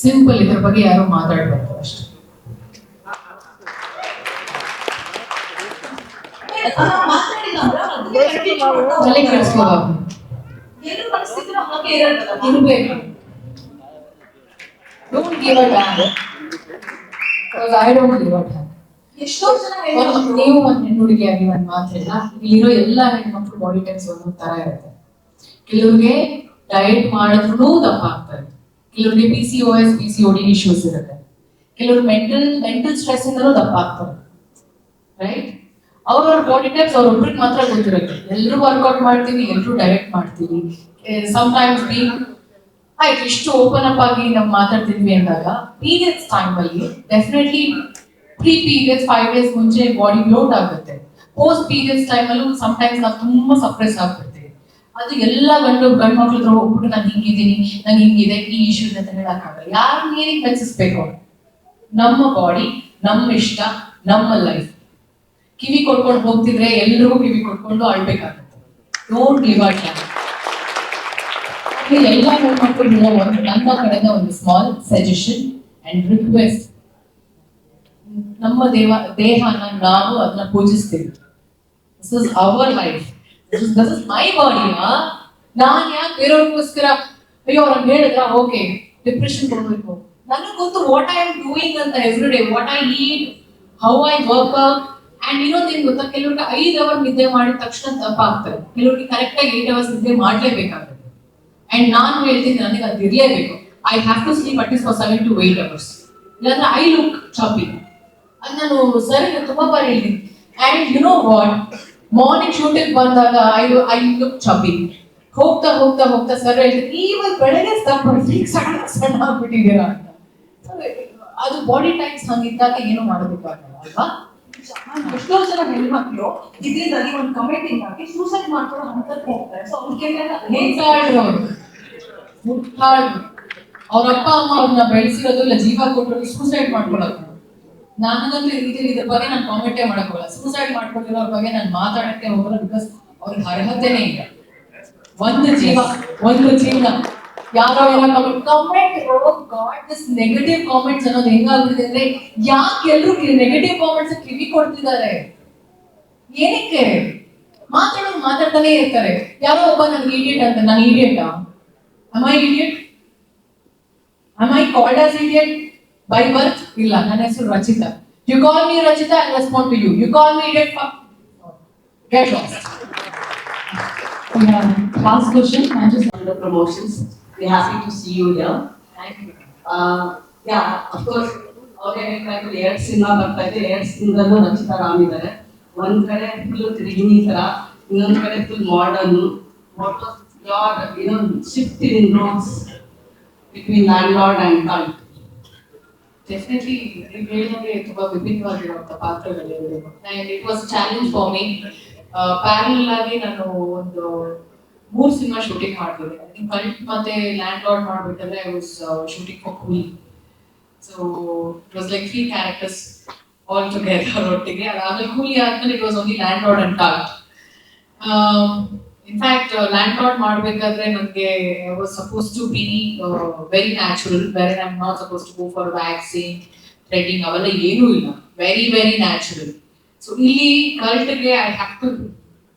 Simple, ಇದ್ರ ಬಗ್ಗೆ ಯಾರು ಮಾತಾಡ್ಬಾರ್ದು ಅಷ್ಟೇ. ತಲೆ ಕೆಡಿಸ್ಕೋಬಾರ್ದು, ಇರ್ಬೇಕು. Don't give a damn. Because I don't give a damn. ನೀವು ಒಂದು ಹೆಣ್ಣುಡುಗಿಯಾಗಿ ಒಂದು ಮಾತಿಲ್ಲ, ಇಲ್ಲಿರೋ ಎಲ್ಲ ಹೆಣ್ಮಕ್ಳು ಬಾಡಿ ಟೈಪ್ಸ್ ಒಂದೊಂದು ತರ ಇರುತ್ತೆ. ಕೆಲವ್ರಿಗೆ ಡಯಟ್ ಮಾಡಿದ್ರು ದಪ್ಪ ಆಗ್ತಾರೆ, ಕೆಲವ್ರಿಗೆ PCOS PCOD ಇಶ್ಯೂಸ್ ಇರುತ್ತೆ, ಕೆಲವ್ರು ಮೆಂಟಲ್ ಸ್ಟ್ರೆಸ್ ಇಂದಲೂ ದಪ್ಪ ಆಗ್ತಾರೆ, ರೈಟ್? ಅವ್ರವ್ರ ಬಾಡಿ ಟೈಪ್ಸ್ ಅವ್ರೊಬ್ರಿಗೆ ಮಾತ್ರ ಗೊತ್ತಿರುತ್ತೆ. ಎಲ್ಲರೂ ವರ್ಕೌಟ್ ಮಾಡ್ತೀವಿ, ಎಲ್ಲರೂ ಡಯಟ್ ಮಾಡ್ತೀವಿ. ಸಮ್ಟೈಮ್ಸ್ ಆಯ್ತು, ಇಷ್ಟು ಓಪನ್ ಅಪ್ ಆಗಿ ನಾವು ಮಾತಾಡ್ತಿದ್ವಿ ಅಂದಾಗ ಪೀರಿಯಡ್ಸ್ ಟೈಮ್ ಅಲ್ಲಿ ಡೆಫಿನೆಟ್ಲಿ ಪ್ರೀ ಪೀರಿಯಡ್ಸ್ 5 days ಮುಂಚೆ ಬಾಡಿ ಬ್ಲೋಟ್ ಆಗುತ್ತೆ. ಪೋಸ್ಟ್ ಪೀರಿಯಡ್ಸ್ ಟೈಮ್ ಅಲ್ಲೂ ಸಮ್ಟೈಮ್ಸ್ ನಾವು ತುಂಬಾ ಸಪ್ರೆಸ್ ಆಗ್ಬಿಡ್ತೀವಿ. ಅದು ಎಲ್ಲ ಗಂಡು ಮಕ್ಳ ಹತ್ರ ಹೋಗ್ಬಿಟ್ಟು ನಾನು ಹಿಂಗಿದ್ದೀನಿ, ನಂಗೆ ಹಿಂಗಿದೆ, ಈ ಇಶ್ಯೂಸ್ ಅಂತ ಹೇಳಕ್ಕಾಗಲ್ಲ. ಯಾರು ನೀರಿಗೆ ಮೆಚ್ಚಿಸ್ಬೇಕು? ನಮ್ಮ ಬಾಡಿ, ನಮ್ಮ ಇಷ್ಟ, ನಮ್ಮ ಲೈಫ್. ಕಿವಿ ಕೊಡ್ಕೊಂಡು ಹೋಗ್ತಿದ್ರೆ ಎಲ್ರಿಗೂ ಕಿವಿ ಕೊಡ್ಕೊಂಡು ಅಳ್ಬೇಕಾಗುತ್ತೆ. Don't give a damn. ಎಲ್ಲ ಹೆಣ್ಮಕ್ಳು ನನ್ನ ಕಡೆಯಿಂದ ಒಂದು ಸ್ಮಾಲ್ ಸಜೆಷನ್ ಅಂಡ್ ರಿಕ್ವೆಸ್ಟ್. ನಮ್ಮ ದೇಹನ ನಾವು ಅದನ್ನ ಪೂಜಿಸ್ತೀವಿ. This is our life, this is my body. ನಾನ್ ಯಾಕೆ ಬೇರೆಯವ್ರಿಗೋಸ್ಕರ ಅಯ್ಯೋ ಅವ್ರಂಗೆ ಹೇಳಿದ್ರ ಓಕೆ ಡಿಪ್ರೆಷನ್ ಕೊಡ್ಬೇಕು? ನನಗೆ ಗೊತ್ತು ವಾಟ್ ಐ ಆಮ್ ಡೂಯಿಂಗ್ ಅಂತ every day, what I eat, how I work out. And ಇನ್ನೊಂದೇನು ಗೊತ್ತಾ, ಕೆಲವ್ರಿಗೆ 5 hours ನಿದ್ದೆ ಮಾಡಿದ ತಕ್ಷಣ ದಪ್ಪ ಆಗ್ತಾರೆ, ಕೆಲವ್ರಿಗೆ ಕರೆಕ್ಟ್ ಆಗಿ 8 hours ನಿದ್ದೆ ಮಾಡ್ಲೇಬೇಕಾಗುತ್ತೆ. ಅಂಡ್ ನಾನು ಹೇಳ್ತೀನಿ, ನನಗೆ ಅದು ಇರ್ಲೇಬೇಕು. I have to sleep at least for 7 to 8 hours. ಇಲ್ಲಾಂದ್ರೆ ಐ ಲುಕ್ ಚಾಪಿ. ಅದು ನಾನು ಸರ್ ತುಂಬಾ ಬಾರಿ ಹೇಳಿದ್ದೀನಿ. And you know what, morning shooting ಬಂದಾಗ ಐ ಲುಕ್ ಚಾಪಿ. ಹೋಗ್ತಾ ಹೋಗ್ತಾ ಹೋಗ್ತಾ ಸರ್ ಹೇಳ್ತೀನಿ, ಇವಾಗ ಬೆಳಗ್ಗೆ ಸಣ್ಣ ಆಗ್ಬಿಟ್ಟಿದ್ದೀರಾ ಅಂತ. ಅದು ಬಾಡಿ ಟೈಪ್ಸ್ ಹಂಗಿದ್ದಾಗ ಏನು ಮಾಡೋದಕ್ಕಾಗಲ್ಲ ಅಲ್ವಾ? ಎಷ್ಟೋ ಜನ ಹೆಣ್ಮಕ್ಳು ಇದರಿಂದಾಗಿ ಒಂದು ಕಮೆಂಟಿಂಗ್ ಆಗಿ ಸೂಸೈಡ್ ಮಾಡ್ಕೊಳ್ಳೋ ಹಂತಕ್ಕೆ ಹೋಗ್ತಾರೆ. ಸೊ ಅವ್ರ ಅಪ್ಪ ಅಮ್ಮ ಅವ್ರನ್ನ ಬೆಳೆಸಿರೋದು ಇಲ್ಲ ಜೀವ ಕೊಟ್ಟರು ಸೂಸೈಡ್ ಮಾಡ್ಕೊಳ್ಳೋದು. ನನಗಂತೂ ಇದ್ರ ಬಗ್ಗೆ ನಾನು ಕಾಮೆಂಟೇ ಮಾಡಕ್ ಹೋಗಲ್ಲ. ಸೂಸೈಡ್ ಮಾಡ್ಕೊಂಡಿರೋರ ಬಗ್ಗೆ ನಾನು ಮಾತಾಡಕ್ಕೆ ಹೋಗಲ್ಲ. ಬಿಕಾಸ್ ಅವ್ರಿಗೆ ಅರ್ಹತೆನೇ ಇಲ್ಲ. ಒಂದು ಜೀವನ ಯಾರೋ comment, god this negative comments ಅನ್ನೋದು ಹೆಂಗಾಗ್ಬಿಟ್ಟಿದೆ ಅಂದ್ರೆ, ಯಾಕೆ ಎಲ್ರು ನೆಗೆಟಿವ್ ಕಾಮೆಂಟ್ಸ್ ಕಿವಿ ಕೊಡ್ತಿದ್ದಾರೆ? ಏನಕ್ಕೆ? ಮಾತಾಡ್ತಾನೆ ಇರ್ತಾರೆ. ಯಾರೋ ಒಬ್ಬ ನನ್ಗೆ ಇಡಿಯಟ್ ಅಂತ, ನಾನು ಇಡಿಯಟಾ? am I idiot? am I called as idiot by birth? ಇಲ್ಲ, ನನ್ನ ಹೆಸರು Rachita. You call me Rachita, I'll respond to you. You call me idiot, get lost. Yeah. Last question. I'm just on the promotions. We're happy to see you here. Thank you. Yeah, of course. ಅವ್ರಿಗೆ ಬೇಕಾಗಿ 2 cinema ಬರ್ತಾ ಇದೆ. 2 ಸಿನಿಮಾದಲ್ಲೂ ರಚಿತಾ ರಾಮ್ ಇದ್ದಾರೆ. ಒಂದ್ ಕಡೆ full ತಿರುಗಿನಿ ತರ, ಇನ್ನೊಂದ್ ಕಡೆ full modern. What was your shift in roles between Landlord and Cult? Definitely ನೀವು ಹೇಳಿದಂಗೆ ತುಂಬಾ ವಿಭಿನ್ನವಾಗಿರುವಂತಹ ಪಾತ್ರಗಳಿವೆ. And it was challenge for me. Parallel ಆಗಿ ನಾನು ಒಂದು 3 ಸಿನಿಮಾ ಶೂಟಿಂಗ್ ಮಾಡ್ತಿದ್ದೆ. ಕಲ್ಟ್ ಮತ್ತೆ ಲ್ಯಾಂಡ್ ಲಾರ್ಡ್ ಮಾಡ್ಬೇಕಾದ್ರೆ I was shooting for Coolie. So it was like 3 characters all together ಒಟ್ಟಿಗೆ. ಅದಾದ್ಮೇಲೆ ಕೂಲಿ ಆದ್ಮೇಲೆ it was only Landlord and Cult. In fact Landlord ಮಾಡ್ಬೇಕಾದ್ರೆ ನನಗೆ I was suppose to be very natural, very I am not suppose to go for waxing, threading ಅವೆಲ್ಲ ಏನೂ ಇಲ್ಲ. Very very natural. So ಇಲ್ಲಿ ಕಲ್ಟ್ಗೆ I have to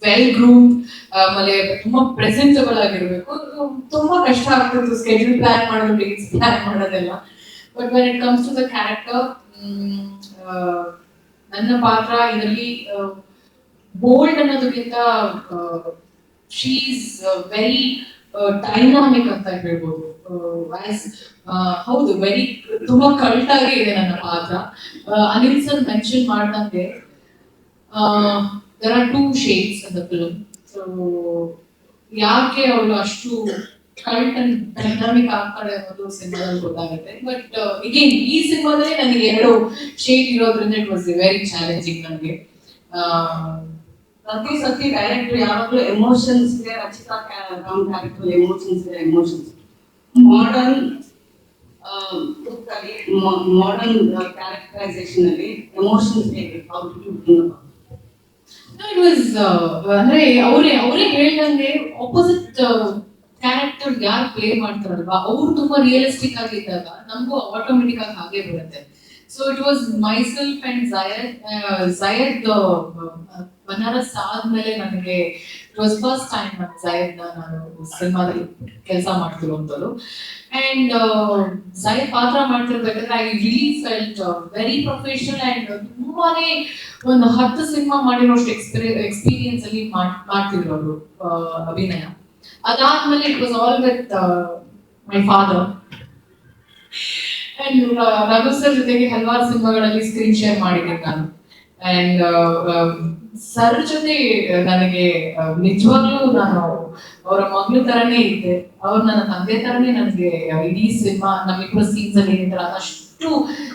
well groom, ಆಮೇಲೆ ತುಂಬಾ presentable ಆಗಿರ್ಬೇಕು. ತುಂಬಾ ಕಷ್ಟ ಆಗ್ತಿತ್ತು ಸ್ಕೆಡ್ಯೂಲ್ ಪ್ಲಾನ್ ಮಾಡೋದು, ಡೇಟ್ಸ್ ಪ್ಲಾನ್ ಮಾಡೋದೆಲ್ಲ. But when it comes to the character, ನನ್ನ ಪಾತ್ರ ಇದರಲ್ಲಿ ಬೋಲ್ಡ್ ಅನ್ನೋದಕ್ಕಿಂತ ಶೀ ಈಸ್ ವೆರಿ ಡೈನಾಮಿಕ್ ಅಂತ ಹೇಳ್ಬೋದು. ಹೌದು, ವೆರಿ ತುಂಬಾ ಕಲ್ಟ್ ಆಗಿ ಇದೆ ನನ್ನ ಪಾತ್ರ. ಅನಿಲ್ ಸರ್ ಮೆನ್ಷನ್ ಮಾಡ್ದಂಗೆ there are 2 shades in the film. So ಯಾಕೆ ಅವಳು ಅಷ್ಟು ಕಲ್ಟ್ ಅಂಡ್ ಡೈನಾಮಿಕ್ ಆಗ್ತಾಳೆ ಅನ್ನೋದು ಸಿನಿಮಾದಲ್ಲಿ ಗೊತ್ತಾಗುತ್ತೆ. ಬಟ್ ಅಗೇನ್ ಈ ಸಿನಿಮಾದಲ್ಲಿ ನನಗೆ 2 ಶೇಡ್ ಇರೋದ್ರಿಂದ ಇಟ್ ವಾಸ್ ವೆರಿ ಚಾಲೆಂಜಿಂಗ್ ನನಗೆ. ಪ್ರತಿ ಸತಿ ಡೈರೆಕ್ಟರ್ ಯಾವಾಗಲೂ ಎಮೋಷನ್ಸ್ ಇದೆ. ರಚಿತಾ ರಾಮ್ ಕ್ಯಾರೆಕ್ಟರ್ ಎಮೋಷನ್ಸ್ ಇದೆ. ಮಾಡರ್ನ್ ಮಾಡರ್ನ್ ಕ್ಯಾರೆಕ್ಟರೈಸೇಷನ್ ಅಲ್ಲಿ ಎಮೋಷನ್ಸ್ ಹೇಗೆ? How do you bring up? No, it was ಅಂದ್ರೆ ಅವರೇ ಹೇಳ್ದಂಗೆ ಆಪೋಸಿಟ್ ಕ್ಯಾರೆಕ್ಟರ್ ಆಕ್ಟರ್ ಯಾರು ಪ್ಲೇ ಮಾಡ್ತಾರಲ್ವಾ ಅವ್ರು ತುಂಬಾ ರಿಯಲಿಸ್ಟಿಕ್ ಆಗಿದ್ದಾಗ ನಮಗೂ ಆಟೋಮೆಟಿಕ್ ಆಗಿ ಹಾಗೆ ಬರುತ್ತೆ. So it was myself and Jayad Banaras ಆದ್ಮೇಲೆ ನನಗೆ it was first time Jayad ನಾನು ಸಿನಿಮಾದಲ್ಲಿ ಕೆಲಸ ಮಾಡ್ತಿರುವಂಥದ್ದು. ಅಂಡ್ ಜಯದ್ ಪಾತ್ರ ಮಾಡ್ತಿರ್ಬೇಕಾದ್ರೆ I really felt very professional and ತುಂಬಾನೇ ಒಂದು 10 ಸಿನಿಮಾ ಮಾಡಿರೋಷ್ಟು ಎಕ್ಸ್ಪೀರಿಯನ್ಸ್ ಅಲ್ಲಿ ಮಾಡ್ತಿದ್ರು ಅವರು ಅಭಿನಯ. ಅದಾದ್ಮೇಲೆ it was all with my father and Raghu sir ಜೊತೆಗೆ ಹಲವಾರು ಸಿನಿಮಾಗಳಲ್ಲಿ ಸ್ಕ್ರೀನ್ ಶೇರ್ ಮಾಡಿದ್ದೀನಿ ನಾನು. ಅಂಡ್ ಸರ್ ಜೊತೆ ನನಗೆ ನಿಜವಾಗ್ಲೂ ನಾನು ಅವರ ಮಗಳು ತರನೇ ಇದ್ದೆ, ಅವ್ರು ನನ್ನ ತಂದೆ ತರನೇ ನನಗೆ ಇಡೀ ಸಿನಿಮಾ ನಮ್ಮಿಬ್ಬರು ಸೀನ್ಸ್ ಅಲ್ಲಿ ಏನಿದ್ರು ಅದಷ್ಟು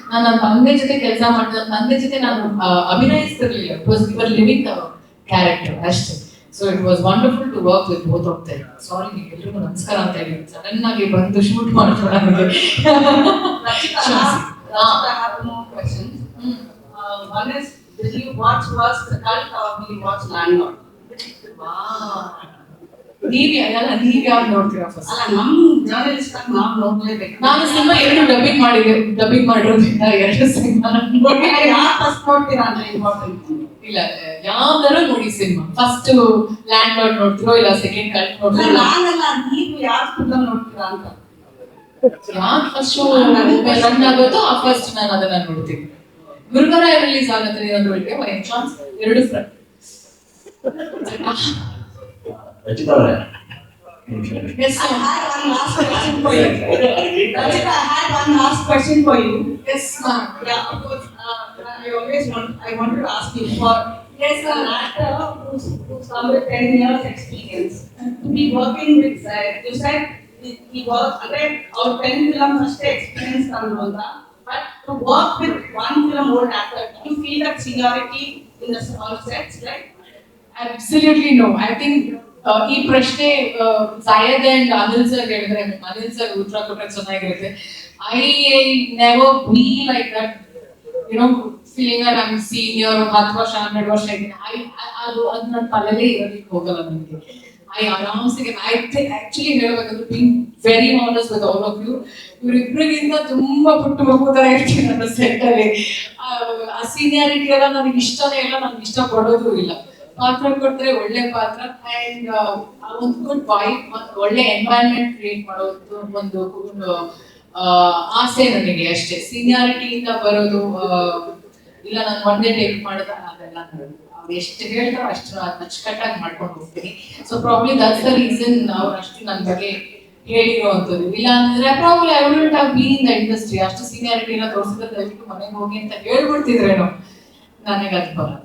ನಾನು ನನ್ನ ತಂದೆ ಜೊತೆ ಕೆಲಸ ಮಾಡಿದ, ತಂದೆ ಜೊತೆ ನಾನು ಅಭಿನಯಿಸ್ತಿರ್ಲಿಲ್ಲ, it was we were living the character ಅಷ್ಟೇ. So it was wonderful to work with both of them. Sorry ಎಲ್ರಿಗೂ ನಮಸ್ಕಾರ ಅಂತ ಹೇಳಿ ಸಡನ್ ಆಗಿ ಬಂದು ಶೂಟ್ ಮಾಡ್ತಾರೆ ನನಗೆ. I have more questions. One is, did you watch first the cult or did you watch Landlord? ನೀವ್ ಯಾರು ನೋಡ್ತೀರಾ ಫಸ್ಟ್? ಅಲ್ಲ, ನಮ್ ಜರ್ನಲಿಸ್ಟ್ ಆಗಿ ನಾವು ನೋಡ್ಲೇಬೇಕು. ನಾನು ಸಿನಿಮಾ 2 ಡಬ್ಬಿಂಗ್ ಮಾಡಿರೋದ್ರಿಂದ 2 ಸಿನಿಮಾ ನೋಡಿ. ಯಾರು ಫಸ್ಟ್ ನೋಡ್ತೀರಾ ಅಂದ್ರೆ ಇಂಪಾರ್ಟೆಂಟ್. ಇಲ್ಲ, ಯಾವ್ದಾರು ನೋಡಿ ಸಿನಿಮಾ. ಫಸ್ಟ್ ಲ್ಯಾಂಡ್ ಲಾರ್ಡ್ ನೋಡ್ತಿರೋ ಇಲ್ಲ ಸೆಕೆಂಡ್ ಕಲ್ಟ್ ನೋಡ್ತಿರೋ? ನಾನಲ್ಲ, ನೀವು ಯಾವ ಫಿಲ್ಮ್ ನೋಡ್ತೀರಾ ಅಂತ. ಯಾವ್ದು ಫಸ್ಟ್ ರನ್ ಆಗುತ್ತೋ ಆ ಫಸ್ಟ್ ನಾನು ಅದನ್ನ ನೋಡ್ತೀನಿ. ಗುರುವಾರ ರಿಲೀಸ್ ಆಗುತ್ತೆ ಏನಾದ್ರು ಬೈ ಚಾನ್ಸ್ 2 ಫ್ರಂಟ್. Rachita ಅವರೇ, Yes, I had one last question for you. Rachita, I had one last question for you. yes ma'am. Yeah, of course. I wanted to ask you for an actor who's come with 10 years experience to be working with Zayed. You said he worked 100 or 10 films ಅಷ್ಟೇ experience ಅಂತ. But to work with one film old actor, do you feel that seniority in the on sets, right? Absolutely no. I think ಈ ಪ್ರಶ್ನೆ Zayed and Anil sir ಹೇಳಿದ್ರೆ Anil sir ಉತ್ತರ ಕೊಟ್ಟರೆ ಚೆನ್ನಾಗಿರುತ್ತೆ. I never be like that, you know, feeling I am senior 10 ವರ್ಷ 12 ವರ್ಷ ಇದ್ದೀನಿ. ಅದು ನನ್ನ ತಲೆಯಲ್ಲೇ ಇರೋದಕ್ಕೆ ಹೋಗಲ್ಲ ನನಗೆ. ಐ ಆರಾಮ್ಸಿಗೆ ಆಕ್ಚುಲಿ ಹೇಳ್ಬೇಕಂದ್ರೆ being very honest with all of you, ಇವರಿಬ್ಬರಿಗಿಂತ ತುಂಬಾ ಪುಟ್ಟು ಮಗು ತರ ಇರ್ತೀನಿ ನನ್ನ ಸೆಟ್ ಅಲ್ಲಿ. ಆ ಸೀನಿಯಾರಿಟಿ ಎಲ್ಲ ನನಗೆ ಇಷ್ಟನೇ ಇಲ್ಲ, ನನಗೆ ಇಷ್ಟ ಪಡೋದು ಇಲ್ಲ. ಪಾತ್ರ ಕೊಟ್ರೆ ಒಳ್ಳೆ ಪಾತ್ರ ಅಂಡ್ ಒಂದು ಗುಡ್ ವೈಬ್, ಒಳ್ಳೆ ಎನ್ವೈರನ್ಮೆಂಟ್ ಕ್ರಿಯೇಟ್ ಮಾಡೋದು ಒಂದು ಆಸೆ ನನಗೆ ಅಷ್ಟೇ. ಸೀನಿಯಾರಿಟಿಯಿಂದ ಬರೋದು ಇಲ್ಲ ನಾನು ಒಂದೇ ಟೇಕ್ ಮಾಡಿದ ಅದೆಲ್ಲ ಅವ್ರು ಎಷ್ಟು ಹೇಳ್ತಾರೋ ಅಷ್ಟು ಅಚ್ಚುಕಟ್ಟಾಗಿ ಮಾಡ್ಕೊಂಡು ಹೋಗ್ತೀನಿ. So probably that's the reason ಅವ್ರು ಅಷ್ಟು ನನ್ನ ಬಗ್ಗೆ ಹೇಳಿರುವಂಥದ್ದು. ಇಲ್ಲ ಅಂದ್ರೆ probably I wouldn't have been in the industry. ಅಷ್ಟು ಸೀನಿಯಾರಿಟಿನ ತೋರಿಸಿದ್ರೆ ದಯವಿಟ್ಟು ಮನೆಗೆ ಹೋಗಿ ಅಂತ ಹೇಳ್ಬಿಡ್ತಿದ್ರೇನೋ, ನನಗೆ ಅದು ಬರಲ್ಲ.